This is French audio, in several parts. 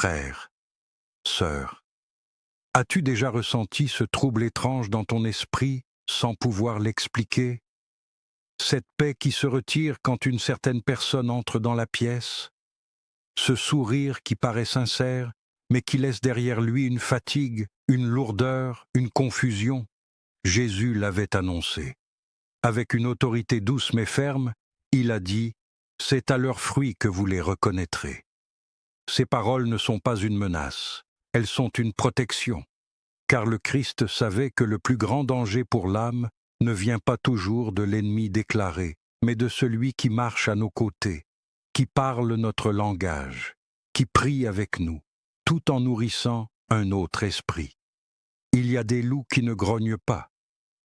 Frère, sœur, as-tu déjà ressenti ce trouble étrange dans ton esprit sans pouvoir l'expliquer? Cette paix qui se retire quand une certaine personne entre dans la pièce? Ce sourire qui paraît sincère, mais qui laisse derrière lui une fatigue, une lourdeur, une confusion? Jésus l'avait annoncé. Avec une autorité douce mais ferme, il a dit « C'est à leurs fruits que vous les reconnaîtrez ». Ces paroles ne sont pas une menace, elles sont une protection, car le Christ savait que le plus grand danger pour l'âme ne vient pas toujours de l'ennemi déclaré, mais de celui qui marche à nos côtés, qui parle notre langage, qui prie avec nous, tout en nourrissant un autre esprit. Il y a des loups qui ne grognent pas,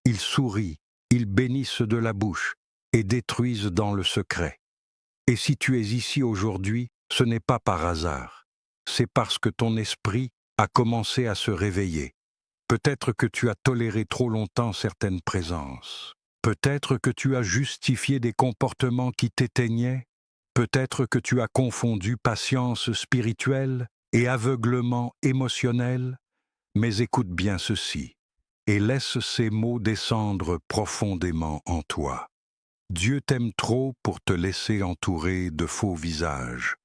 ils sourient, ils bénissent de la bouche et détruisent dans le secret. Et si tu es ici aujourd'hui, ce n'est pas par hasard, c'est parce que ton esprit a commencé à se réveiller. Peut-être que tu as toléré trop longtemps certaines présences. Peut-être que tu as justifié des comportements qui t'éteignaient. Peut-être que tu as confondu patience spirituelle et aveuglement émotionnel. Mais écoute bien ceci, et laisse ces mots descendre profondément en toi. Dieu t'aime trop pour te laisser entourer de faux visages.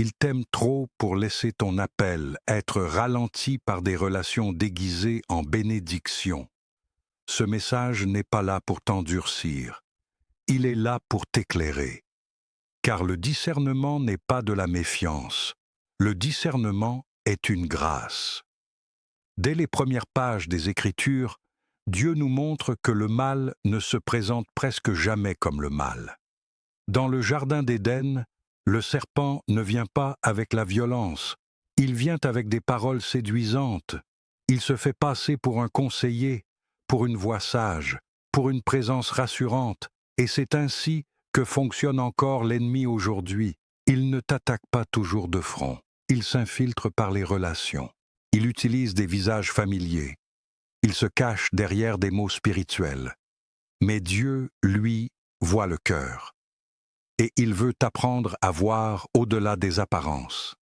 Il t'aime trop pour laisser ton appel être ralenti par des relations déguisées en bénédiction. Ce message n'est pas là pour t'endurcir. Il est là pour t'éclairer. Car le discernement n'est pas de la méfiance. Le discernement est une grâce. Dès les premières pages des Écritures, Dieu nous montre que le mal ne se présente presque jamais comme le mal. Dans le jardin d'Éden, le serpent ne vient pas avec la violence, il vient avec des paroles séduisantes. Il se fait passer pour un conseiller, pour une voix sage, pour une présence rassurante, et c'est ainsi que fonctionne encore l'ennemi aujourd'hui. Il ne t'attaque pas toujours de front, il s'infiltre par les relations. Il utilise des visages familiers, il se cache derrière des mots spirituels. Mais Dieu, lui, voit le cœur. Et il veut t'apprendre à voir au-delà des apparences.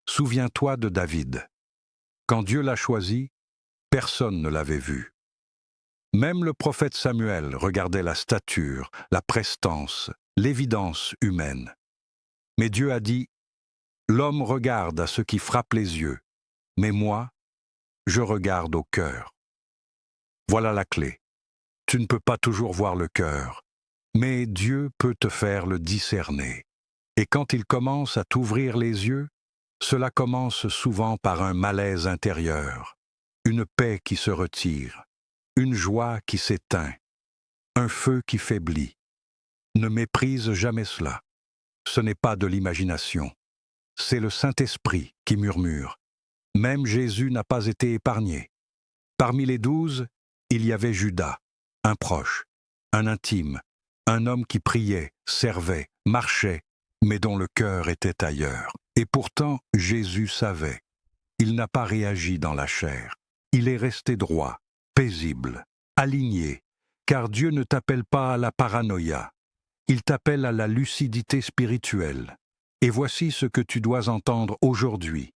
Souviens-toi de David. Quand Dieu l'a choisi, personne ne l'avait vu. Même le prophète Samuel regardait la stature, la prestance, l'évidence humaine. Mais Dieu a dit, « L'homme regarde à ce qui frappe les yeux, mais moi, je regarde au cœur. » Voilà la clé. Tu ne peux pas toujours voir le cœur, mais Dieu peut te faire le discerner. Et quand il commence à t'ouvrir les yeux, cela commence souvent par un malaise intérieur, une paix qui se retire, une joie qui s'éteint, un feu qui faiblit. Ne méprise jamais cela. Ce n'est pas de l'imagination. C'est le Saint-Esprit qui murmure. Même Jésus n'a pas été épargné. Parmi les 12, il y avait Judas, un proche, un intime, un homme qui priait, servait, marchait, mais dont le cœur était ailleurs. Et pourtant, Jésus savait. Il n'a pas réagi dans la chair. Il est resté droit, paisible, aligné, car Dieu ne t'appelle pas à la paranoïa. Il t'appelle à la lucidité spirituelle. Et voici ce que tu dois entendre aujourd'hui.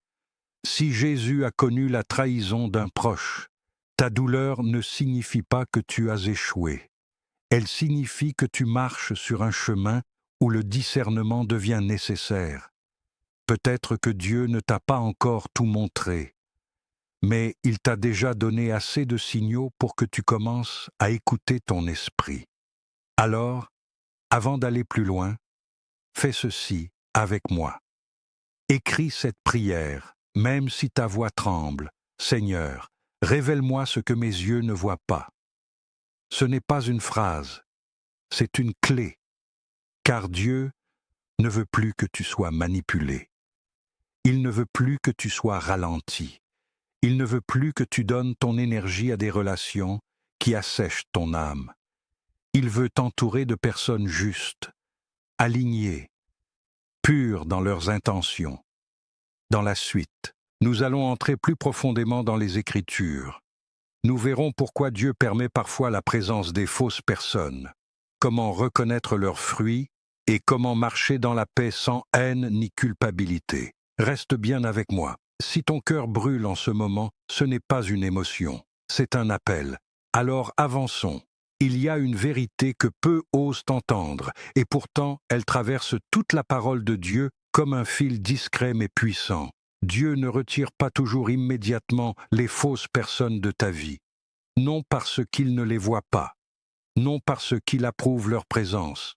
Si Jésus a connu la trahison d'un proche, ta douleur ne signifie pas que tu as échoué. Elle signifie que tu marches sur un chemin où le discernement devient nécessaire. Peut-être que Dieu ne t'a pas encore tout montré, mais il t'a déjà donné assez de signaux pour que tu commences à écouter ton esprit. Alors, avant d'aller plus loin, fais ceci avec moi. Écris cette prière, même si ta voix tremble. Seigneur, révèle-moi ce que mes yeux ne voient pas. Ce n'est pas une phrase, c'est une clé, car Dieu ne veut plus que tu sois manipulé. Il ne veut plus que tu sois ralenti. Il ne veut plus que tu donnes ton énergie à des relations qui assèchent ton âme. Il veut t'entourer de personnes justes, alignées, pures dans leurs intentions. Dans la suite, nous allons entrer plus profondément dans les Écritures. Nous verrons pourquoi Dieu permet parfois la présence des fausses personnes, comment reconnaître leurs fruits et comment marcher dans la paix sans haine ni culpabilité. Reste bien avec moi. Si ton cœur brûle en ce moment, ce n'est pas une émotion, c'est un appel. Alors avançons. Il y a une vérité que peu osent entendre, et pourtant elle traverse toute la parole de Dieu comme un fil discret mais puissant. Dieu ne retire pas toujours immédiatement les fausses personnes de ta vie, non parce qu'il ne les voit pas, non parce qu'il approuve leur présence,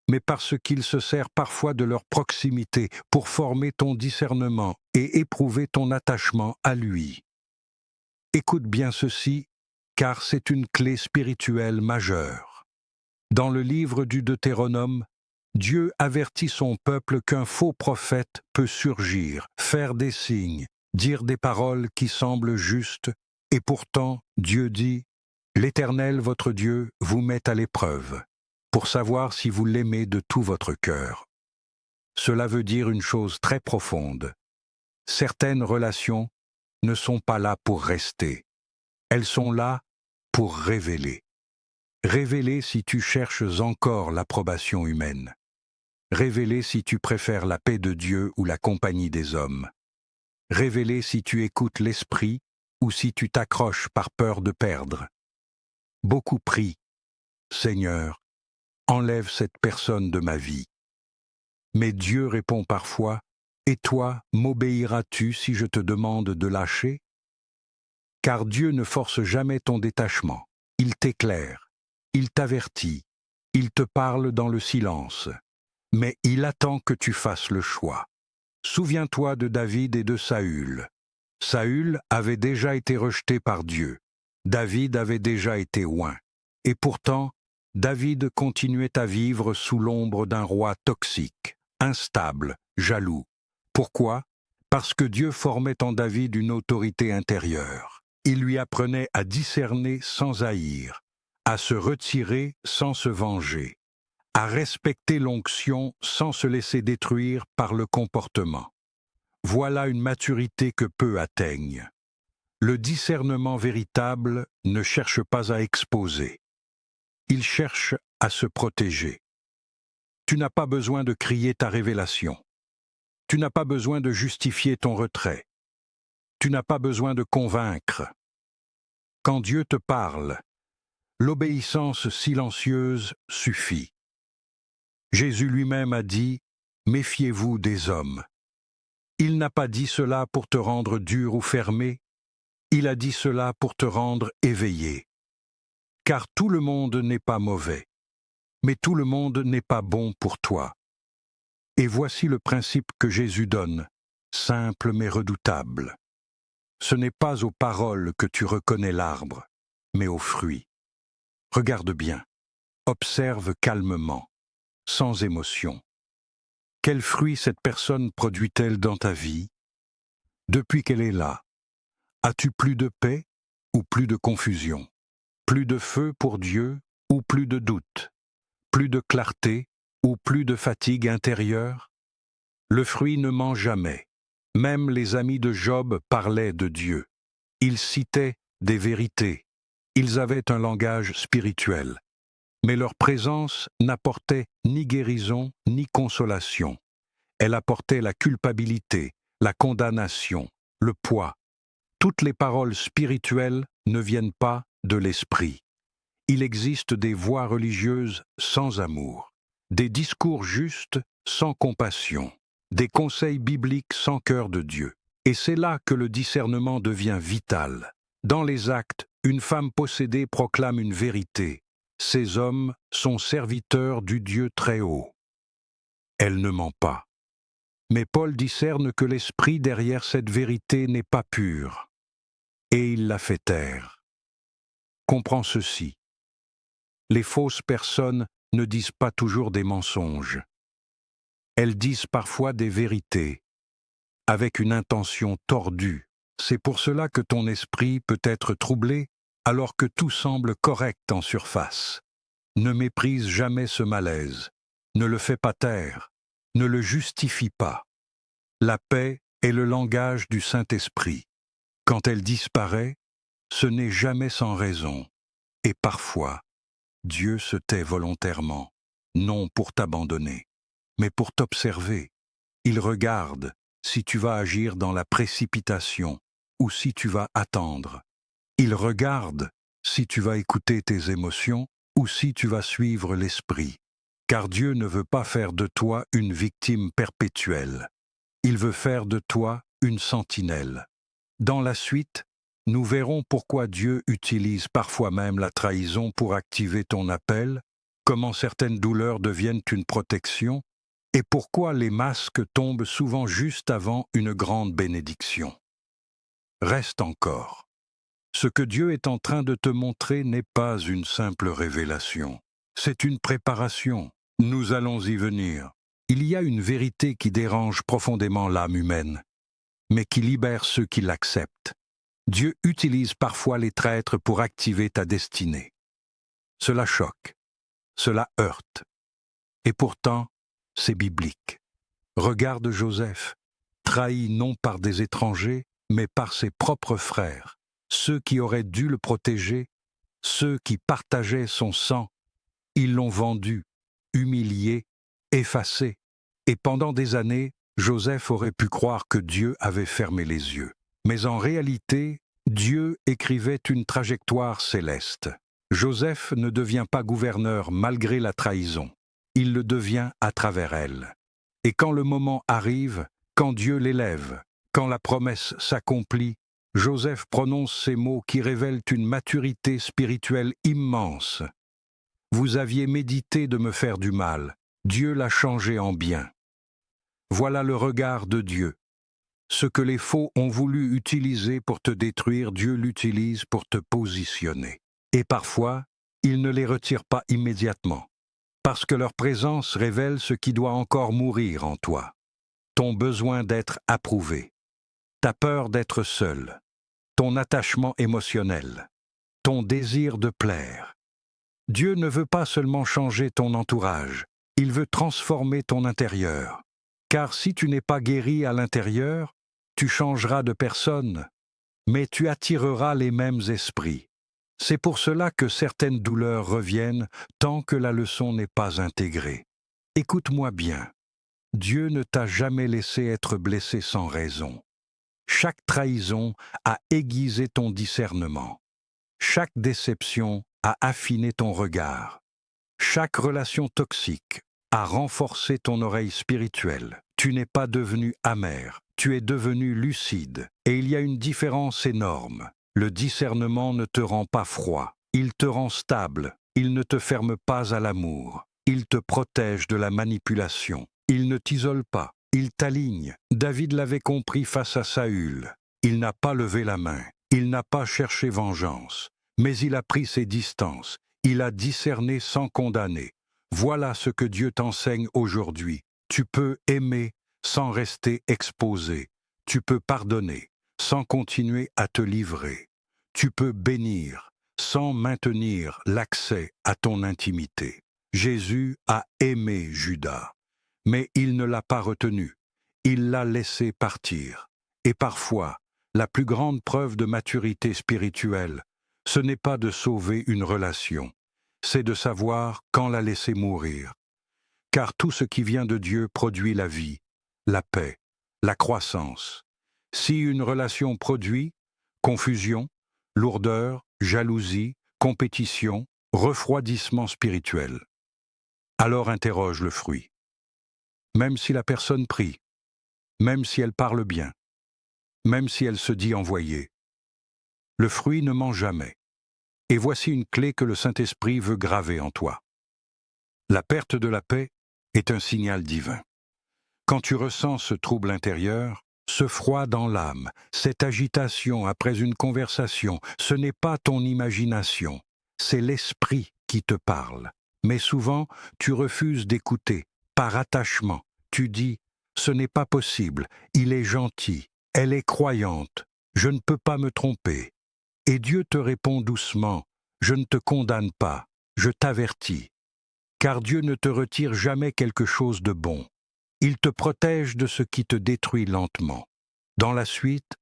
mais parce qu'il se sert parfois de leur proximité pour former ton discernement et éprouver ton attachement à lui. Écoute bien ceci, car c'est une clé spirituelle majeure. Dans le livre du Deutéronome, Dieu avertit son peuple qu'un faux prophète peut surgir, faire des signes, dire des paroles qui semblent justes, et pourtant Dieu dit « L'Éternel votre Dieu vous met à l'épreuve, pour savoir si vous l'aimez de tout votre cœur. » Cela veut dire une chose très profonde. Certaines relations ne sont pas là pour rester. Elles sont là pour révéler. Révéler si tu cherches encore l'approbation humaine. Révéler si tu préfères la paix de Dieu ou la compagnie des hommes. Révéler si tu écoutes l'esprit ou si tu t'accroches par peur de perdre. Beaucoup prient, Seigneur, enlève cette personne de ma vie. Mais Dieu répond parfois, et toi, m'obéiras-tu si je te demande de lâcher? Car Dieu ne force jamais ton détachement. Il t'éclaire, il t'avertit, il te parle dans le silence. Mais il attend que tu fasses le choix. Souviens-toi de David et de Saül. Saül avait déjà été rejeté par Dieu. David avait déjà été oint. Et pourtant, David continuait à vivre sous l'ombre d'un roi toxique, instable, jaloux. Pourquoi? Parce que Dieu formait en David une autorité intérieure. Il lui apprenait à discerner sans haïr, à se retirer sans se venger, à respecter l'onction sans se laisser détruire par le comportement. Voilà une maturité que peu atteignent. Le discernement véritable ne cherche pas à exposer. Il cherche à se protéger. Tu n'as pas besoin de crier ta révélation. Tu n'as pas besoin de justifier ton retrait. Tu n'as pas besoin de convaincre. Quand Dieu te parle, l'obéissance silencieuse suffit. Jésus lui-même a dit « Méfiez-vous des hommes ». Il n'a pas dit cela pour te rendre dur ou fermé, il a dit cela pour te rendre éveillé. Car tout le monde n'est pas mauvais, mais tout le monde n'est pas bon pour toi. Et voici le principe que Jésus donne, simple mais redoutable. Ce n'est pas aux paroles que tu reconnais l'arbre, mais aux fruits. Regarde bien, observe calmement, sans émotion. Quels fruits cette personne produit-elle dans ta vie? Depuis qu'elle est là, as-tu plus de paix ou plus de confusion? Plus de feu pour Dieu ou plus de doute? Plus de clarté ou plus de fatigue intérieure? Le fruit ne ment jamais. Même les amis de Job parlaient de Dieu. Ils citaient des vérités. Ils avaient un langage spirituel. Mais leur présence n'apportait ni guérison ni consolation. Elle apportait la culpabilité, la condamnation, le poids. Toutes les paroles spirituelles ne viennent pas de l'esprit. Il existe des voix religieuses sans amour, des discours justes sans compassion, des conseils bibliques sans cœur de Dieu. Et c'est là que le discernement devient vital. Dans les actes, une femme possédée proclame une vérité. Ces hommes sont serviteurs du Dieu très haut. Elle ne ment pas. Mais Paul discerne que l'esprit derrière cette vérité n'est pas pur, et il la fait taire. Comprends ceci. Les fausses personnes ne disent pas toujours des mensonges. Elles disent parfois des vérités, avec une intention tordue. C'est pour cela que ton esprit peut être troublé alors que tout semble correct en surface. Ne méprise jamais ce malaise, ne le fais pas taire, ne le justifie pas. La paix est le langage du Saint-Esprit. Quand elle disparaît, ce n'est jamais sans raison, et parfois, Dieu se tait volontairement, non pour t'abandonner, mais pour t'observer. Il regarde, si tu vas agir dans la précipitation ou si tu vas attendre. Il regarde si tu vas écouter tes émotions ou si tu vas suivre l'esprit. Car Dieu ne veut pas faire de toi une victime perpétuelle. Il veut faire de toi une sentinelle. Dans la suite, nous verrons pourquoi Dieu utilise parfois même la trahison pour activer ton appel, comment certaines douleurs deviennent une protection, et pourquoi les masques tombent souvent juste avant une grande bénédiction. Reste encore. Ce que Dieu est en train de te montrer n'est pas une simple révélation. C'est une préparation. Nous allons y venir. Il y a une vérité qui dérange profondément l'âme humaine, mais qui libère ceux qui l'acceptent. Dieu utilise parfois les traîtres pour activer ta destinée. Cela choque, cela heurte. Et pourtant, c'est biblique. Regarde Joseph, trahi non par des étrangers, mais par ses propres frères, ceux qui auraient dû le protéger, ceux qui partageaient son sang. Ils l'ont vendu, humilié, effacé. Et pendant des années, Joseph aurait pu croire que Dieu avait fermé les yeux. Mais en réalité, Dieu écrivait une trajectoire céleste. Joseph ne devient pas gouverneur malgré la trahison. Il le devient à travers elle. Et quand le moment arrive, quand Dieu l'élève, quand la promesse s'accomplit, Joseph prononce ces mots qui révèlent une maturité spirituelle immense. Vous aviez médité de me faire du mal, Dieu l'a changé en bien. Voilà le regard de Dieu. Ce que les faux ont voulu utiliser pour te détruire, Dieu l'utilise pour te positionner. Et parfois, il ne les retire pas immédiatement, parce que leur présence révèle ce qui doit encore mourir en toi. Ton besoin d'être approuvé, ta peur d'être seul, ton attachement émotionnel, ton désir de plaire. Dieu ne veut pas seulement changer ton entourage, il veut transformer ton intérieur. Car si tu n'es pas guéri à l'intérieur, tu changeras de personne, mais tu attireras les mêmes esprits. C'est pour cela que certaines douleurs reviennent tant que la leçon n'est pas intégrée. Écoute-moi bien, Dieu ne t'a jamais laissé être blessé sans raison. Chaque trahison a aiguisé ton discernement. Chaque déception a affiné ton regard. Chaque relation toxique a renforcé ton oreille spirituelle. Tu n'es pas devenu amer, tu es devenu lucide. Et il y a une différence énorme. Le discernement ne te rend pas froid, il te rend stable, il ne te ferme pas à l'amour, il te protège de la manipulation, il ne t'isole pas, il t'aligne. David l'avait compris face à Saül. Il n'a pas levé la main, il n'a pas cherché vengeance, mais il a pris ses distances, il a discerné sans condamner. Voilà ce que Dieu t'enseigne aujourd'hui. Tu peux aimer sans rester exposé. Tu peux pardonner sans continuer à te livrer. Tu peux bénir sans maintenir l'accès à ton intimité. Jésus a aimé Judas, mais il ne l'a pas retenu. Il l'a laissé partir. Et parfois, la plus grande preuve de maturité spirituelle, ce n'est pas de sauver une relation, c'est de savoir quand la laisser mourir. Car tout ce qui vient de Dieu produit la vie, la paix, la croissance. Si une relation produit confusion, lourdeur, jalousie, compétition, refroidissement spirituel, alors interroge le fruit. Même si la personne prie, même si elle parle bien, même si elle se dit envoyée, le fruit ne ment jamais. Et voici une clé que le Saint-Esprit veut graver en toi. La perte de la paix est un signal divin. Quand tu ressens ce trouble intérieur, ce froid dans l'âme, cette agitation après une conversation, ce n'est pas ton imagination, c'est l'esprit qui te parle. Mais souvent, tu refuses d'écouter, par attachement. Tu dis « ce n'est pas possible, il est gentil, elle est croyante, je ne peux pas me tromper ». Et Dieu te répond doucement « je ne te condamne pas, je t'avertis ». Car Dieu ne te retire jamais quelque chose de bon. Il te protège de ce qui te détruit lentement. Dans la suite,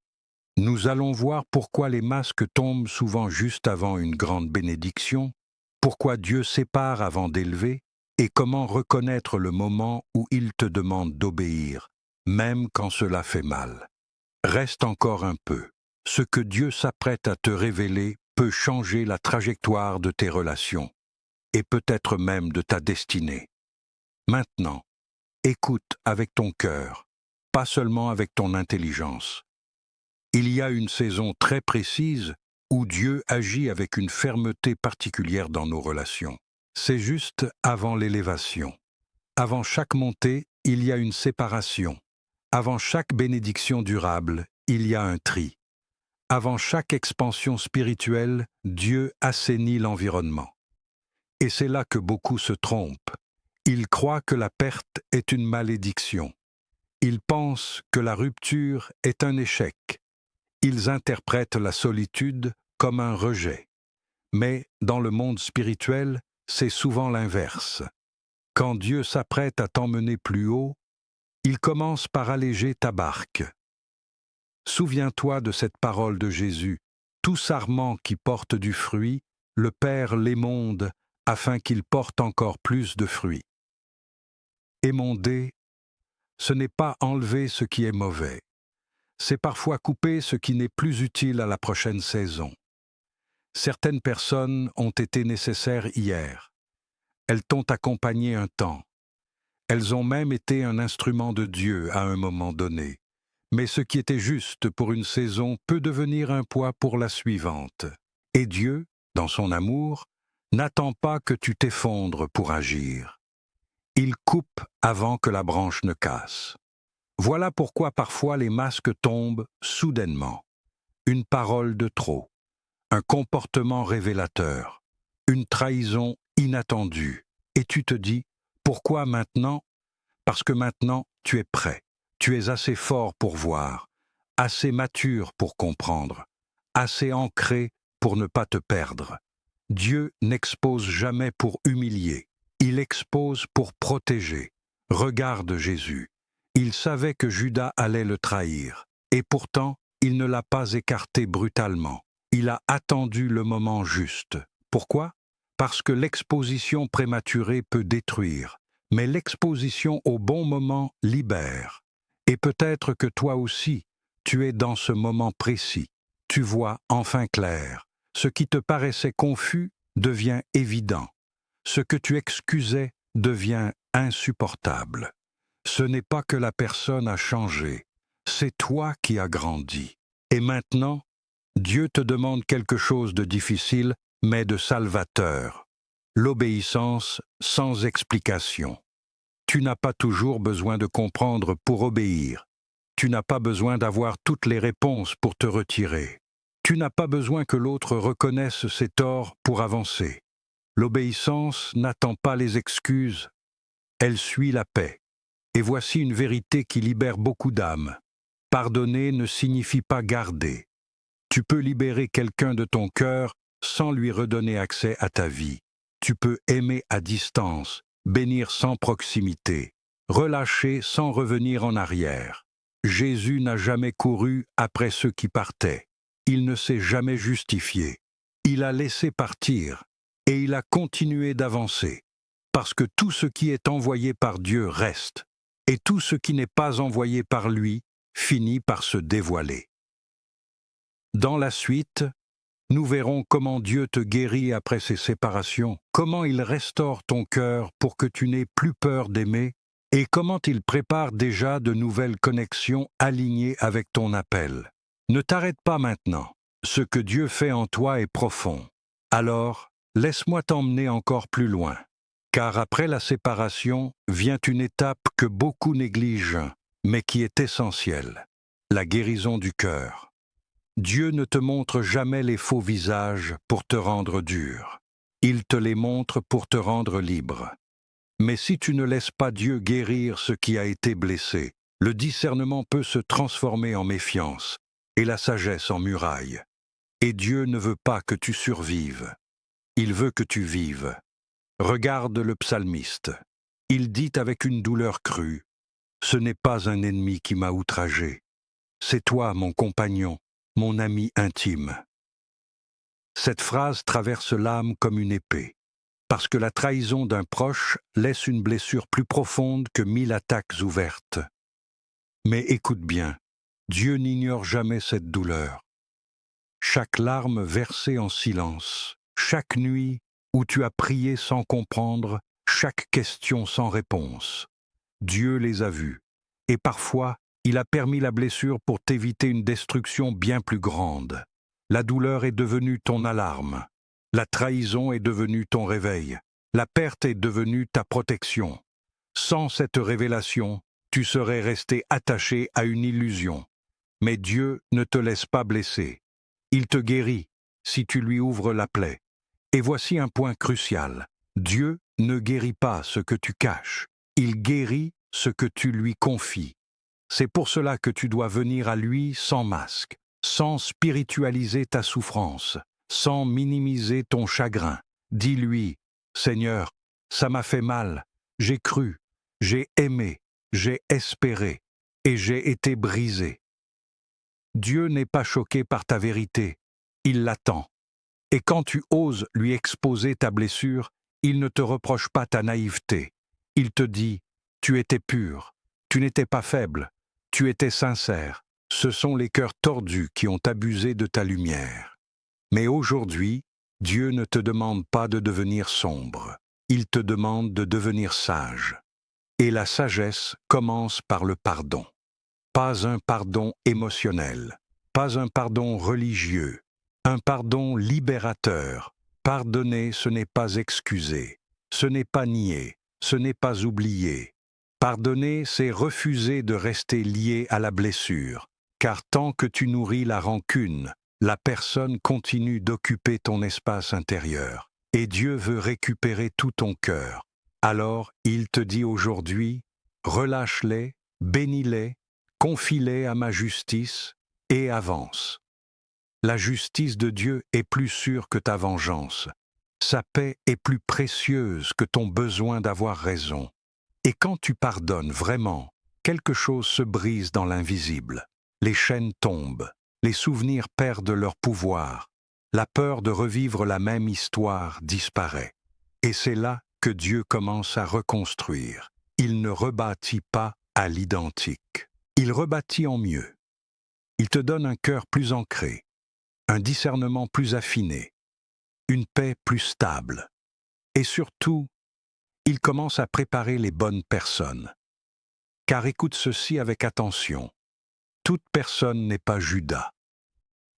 nous allons voir pourquoi les masques tombent souvent juste avant une grande bénédiction, pourquoi Dieu sépare avant d'élever, et comment reconnaître le moment où il te demande d'obéir. même quand cela fait mal. Reste encore un peu. Ce que Dieu s'apprête à te révéler peut changer la trajectoire de tes relations, et peut-être même de ta destinée. Maintenant, écoute avec ton cœur, pas seulement avec ton intelligence. Il y a une saison très précise où Dieu agit avec une fermeté particulière dans nos relations. C'est juste avant l'élévation. Avant chaque montée, il y a une séparation. Avant chaque bénédiction durable, il y a un tri. Avant chaque expansion spirituelle, Dieu assainit l'environnement. Et c'est là que beaucoup se trompent. Ils croient que la perte est une malédiction. Ils pensent que la rupture est un échec. Ils interprètent la solitude comme un rejet. Mais dans le monde spirituel, c'est souvent l'inverse. Quand Dieu s'apprête à t'emmener plus haut, il commence par alléger ta barque. Souviens-toi de cette parole de Jésus. Tout sarment qui porte du fruit, le Père l'émonde afin qu'il porte encore plus de fruits. Émonder, ce n'est pas enlever ce qui est mauvais. C'est parfois couper ce qui n'est plus utile à la prochaine saison. Certaines personnes ont été nécessaires hier. Elles t'ont accompagné un temps. Elles ont même été un instrument de Dieu à un moment donné. Mais ce qui était juste pour une saison peut devenir un poids pour la suivante. Et Dieu, dans son amour, n'attend pas que tu t'effondres pour agir. Il coupe avant que la branche ne casse. Voilà pourquoi parfois les masques tombent soudainement. Une parole de trop, un comportement révélateur, une trahison inattendue. Et tu te dis, pourquoi maintenant? Parce que maintenant, tu es prêt. Tu es assez fort pour voir, assez mature pour comprendre, assez ancré pour ne pas te perdre. Dieu n'expose jamais pour humilier, il expose pour protéger. Regarde Jésus. Il savait que Judas allait le trahir, et pourtant, il ne l'a pas écarté brutalement. Il a attendu le moment juste. Pourquoi? Parce que l'exposition prématurée peut détruire, mais l'exposition au bon moment libère. Et peut-être que toi aussi, tu es dans ce moment précis. Tu vois enfin clair. Ce qui te paraissait confus devient évident. Ce que tu excusais devient insupportable. Ce n'est pas que la personne a changé, c'est toi qui as grandi. Et maintenant, Dieu te demande quelque chose de difficile, mais de salvateur. L'obéissance sans explication. Tu n'as pas toujours besoin de comprendre pour obéir. Tu n'as pas besoin d'avoir toutes les réponses pour te retirer. Tu n'as pas besoin que l'autre reconnaisse ses torts pour avancer. L'obéissance n'attend pas les excuses, elle suit la paix. Et voici une vérité qui libère beaucoup d'âmes. Pardonner ne signifie pas garder. Tu peux libérer quelqu'un de ton cœur sans lui redonner accès à ta vie. Tu peux aimer à distance, bénir sans proximité, relâcher sans revenir en arrière. Jésus n'a jamais couru après ceux qui partaient. Il ne s'est jamais justifié. Il a laissé partir et il a continué d'avancer. Parce que tout ce qui est envoyé par Dieu reste, et tout ce qui n'est pas envoyé par lui finit par se dévoiler. Dans la suite, nous verrons comment Dieu te guérit après ces séparations, comment il restaure ton cœur pour que tu n'aies plus peur d'aimer, et comment il prépare déjà de nouvelles connexions alignées avec ton appel. Ne t'arrête pas maintenant. Ce que Dieu fait en toi est profond. Alors, laisse-moi t'emmener encore plus loin. Car après la séparation vient une étape que beaucoup négligent, mais qui est essentielle, la guérison du cœur. Dieu ne te montre jamais les faux visages pour te rendre dur. Il te les montre pour te rendre libre. Mais si tu ne laisses pas Dieu guérir ce qui a été blessé, le discernement peut se transformer en méfiance et la sagesse en muraille. Et Dieu ne veut pas que tu survives. Il veut que tu vives. Regarde le psalmiste. Il dit avec une douleur crue, « Ce n'est pas un ennemi qui m'a outragé. C'est toi, mon compagnon, mon ami intime. » Cette phrase traverse l'âme comme une épée, parce que la trahison d'un proche laisse une blessure plus profonde que 1000 attaques ouvertes. Mais écoute bien, Dieu n'ignore jamais cette douleur. Chaque larme versée en silence, chaque nuit où tu as prié sans comprendre, chaque question sans réponse, Dieu les a vues. Et parfois, il a permis la blessure pour t'éviter une destruction bien plus grande. La douleur est devenue ton alarme. La trahison est devenue ton réveil. La perte est devenue ta protection. Sans cette révélation, tu serais resté attaché à une illusion. Mais Dieu ne te laisse pas blesser. Il te guérit si tu lui ouvres la plaie. Et voici un point crucial. Dieu ne guérit pas ce que tu caches. Il guérit ce que tu lui confies. C'est pour cela que tu dois venir à lui sans masque, sans spiritualiser ta souffrance, sans minimiser ton chagrin. Dis-lui, Seigneur, ça m'a fait mal, j'ai cru, j'ai aimé, j'ai espéré, et j'ai été brisé. Dieu n'est pas choqué par ta vérité, il l'attend. Et quand tu oses lui exposer ta blessure, il ne te reproche pas ta naïveté. Il te dit, tu étais pur, tu n'étais pas faible, tu étais sincère. Ce sont les cœurs tordus qui ont abusé de ta lumière. Mais aujourd'hui, Dieu ne te demande pas de devenir sombre, il te demande de devenir sage. Et la sagesse commence par le pardon. Pas un pardon émotionnel, pas un pardon religieux, un pardon libérateur. Pardonner, ce n'est pas excuser, ce n'est pas nier, ce n'est pas oublier. Pardonner, c'est refuser de rester lié à la blessure, car tant que tu nourris la rancune, la personne continue d'occuper ton espace intérieur, et Dieu veut récupérer tout ton cœur. Alors, il te dit aujourd'hui, relâche-les, bénis-les, confie-les à ma justice et avance. La justice de Dieu est plus sûre que ta vengeance. Sa paix est plus précieuse que ton besoin d'avoir raison. Et quand tu pardonnes vraiment, quelque chose se brise dans l'invisible. Les chaînes tombent, les souvenirs perdent leur pouvoir, la peur de revivre la même histoire disparaît. Et c'est là que Dieu commence à reconstruire. Il ne rebâtit pas à l'identique. Il rebâtit en mieux. Il te donne un cœur plus ancré, un discernement plus affiné, une paix plus stable. Et surtout, il commence à préparer les bonnes personnes. Car écoute ceci avec attention. Toute personne n'est pas Judas.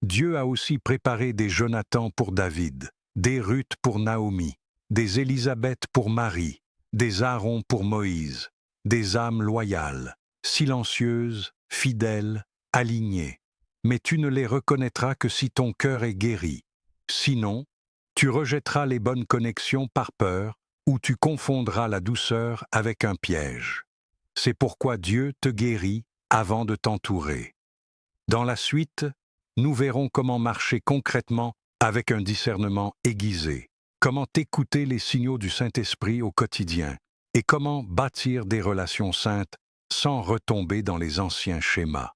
Dieu a aussi préparé des Jonathan pour David, des Ruth pour Naomi, des Élisabeth pour Marie, des Aaron pour Moïse, des âmes loyales, silencieuses, fidèles, alignées. Mais tu ne les reconnaîtras que si ton cœur est guéri. Sinon, tu rejetteras les bonnes connexions par peur, ou tu confondras la douceur avec un piège. C'est pourquoi Dieu te guérit avant de t'entourer. Dans la suite, nous verrons comment marcher concrètement avec un discernement aiguisé, comment écouter les signaux du Saint-Esprit au quotidien et comment bâtir des relations saintes sans retomber dans les anciens schémas.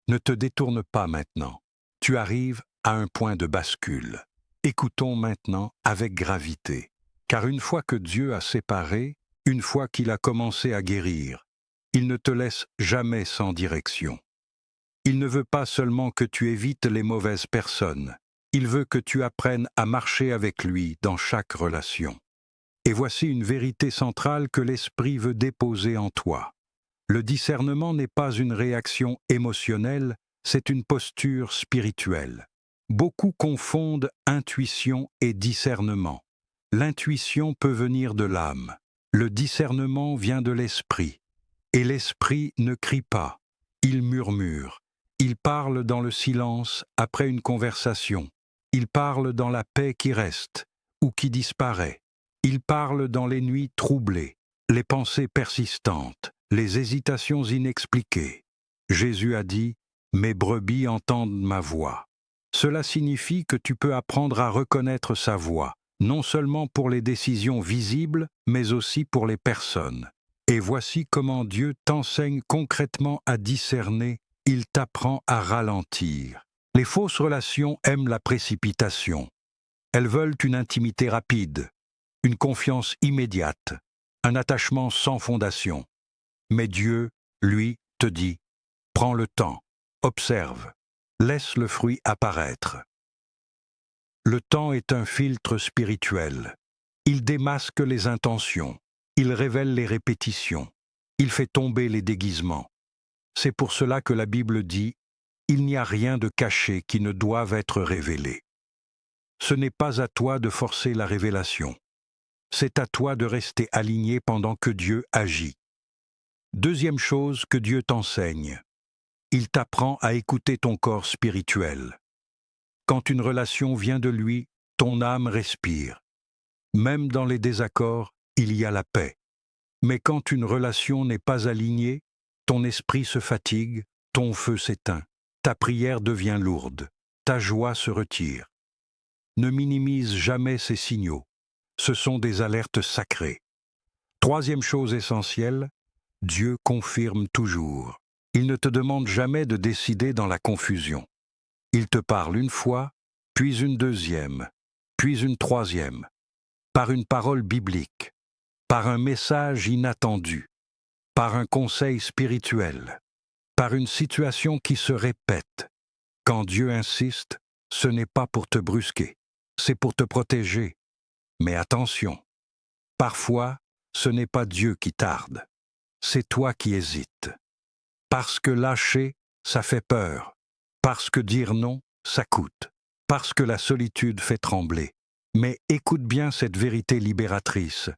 Ne te détourne pas maintenant. Tu arrives à un point de bascule. Écoutons maintenant avec gravité. Car une fois que Dieu a séparé, une fois qu'il a commencé à guérir, il ne te laisse jamais sans direction. Il ne veut pas seulement que tu évites les mauvaises personnes, il veut que tu apprennes à marcher avec lui dans chaque relation. Et voici une vérité centrale que l'Esprit veut déposer en toi. Le discernement n'est pas une réaction émotionnelle, c'est une posture spirituelle. Beaucoup confondent intuition et discernement. L'intuition peut venir de l'âme. Le discernement vient de l'esprit. Et l'esprit ne crie pas, il murmure. Il parle dans le silence après une conversation. Il parle dans la paix qui reste ou qui disparaît. Il parle dans les nuits troublées, les pensées persistantes, les hésitations inexpliquées. Jésus a dit « Mes brebis entendent ma voix ». Cela signifie que tu peux apprendre à reconnaître sa voix, non seulement pour les décisions visibles, mais aussi pour les personnes. Et voici comment Dieu t'enseigne concrètement à discerner, il t'apprend à ralentir. Les fausses relations aiment la précipitation. Elles veulent une intimité rapide, une confiance immédiate, un attachement sans fondation. Mais Dieu, lui, te dit Prends le temps, observe, laisse le fruit apparaître. Le temps est un filtre spirituel. Il démasque les intentions, il révèle les répétitions, il fait tomber les déguisements. C'est pour cela que la Bible dit « Il n'y a rien de caché qui ne doive être révélé ». Ce n'est pas à toi de forcer la révélation. C'est à toi de rester aligné pendant que Dieu agit. Deuxième chose que Dieu t'enseigne. Il t'apprend à écouter ton corps spirituel. Quand une relation vient de lui, ton âme respire. Même dans les désaccords, il y a la paix. Mais quand une relation n'est pas alignée, ton esprit se fatigue, ton feu s'éteint, ta prière devient lourde, ta joie se retire. Ne minimise jamais ces signaux. Ce sont des alertes sacrées. Troisième chose essentielle, Dieu confirme toujours. Il ne te demande jamais de décider dans la confusion. Il te parle une fois, puis une deuxième, puis une troisième, par une parole biblique, par un message inattendu, par un conseil spirituel, par une situation qui se répète. Quand Dieu insiste, ce n'est pas pour te brusquer, c'est pour te protéger. Mais attention, parfois, ce n'est pas Dieu qui tarde, c'est toi qui hésites. Parce que lâcher, ça fait peur. Parce que dire non, ça coûte. Parce que la solitude fait trembler. Mais écoute bien cette vérité libératrice.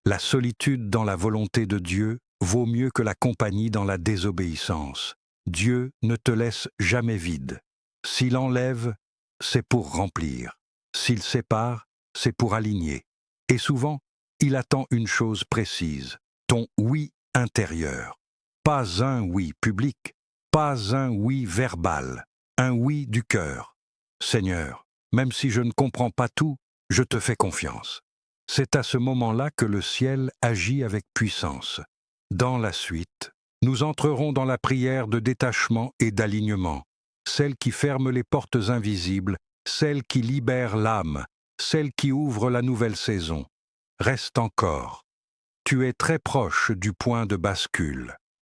La solitude dans la volonté de Dieu vaut mieux que la compagnie dans la désobéissance. Dieu ne te laisse jamais vide. S'il enlève, c'est pour remplir. S'il sépare, c'est pour aligner. Et souvent, il attend une chose précise, ton oui intérieur. Pas un oui public, pas un oui verbal, un oui du cœur. Seigneur, même si je ne comprends pas tout, je te fais confiance. C'est à ce moment-là que le ciel agit avec puissance. Dans la suite, nous entrerons dans la prière de détachement et d'alignement, celle qui ferme les portes invisibles, celle qui libère l'âme, celle qui ouvre la nouvelle saison. Reste encore. Tu es très proche du point de bascule.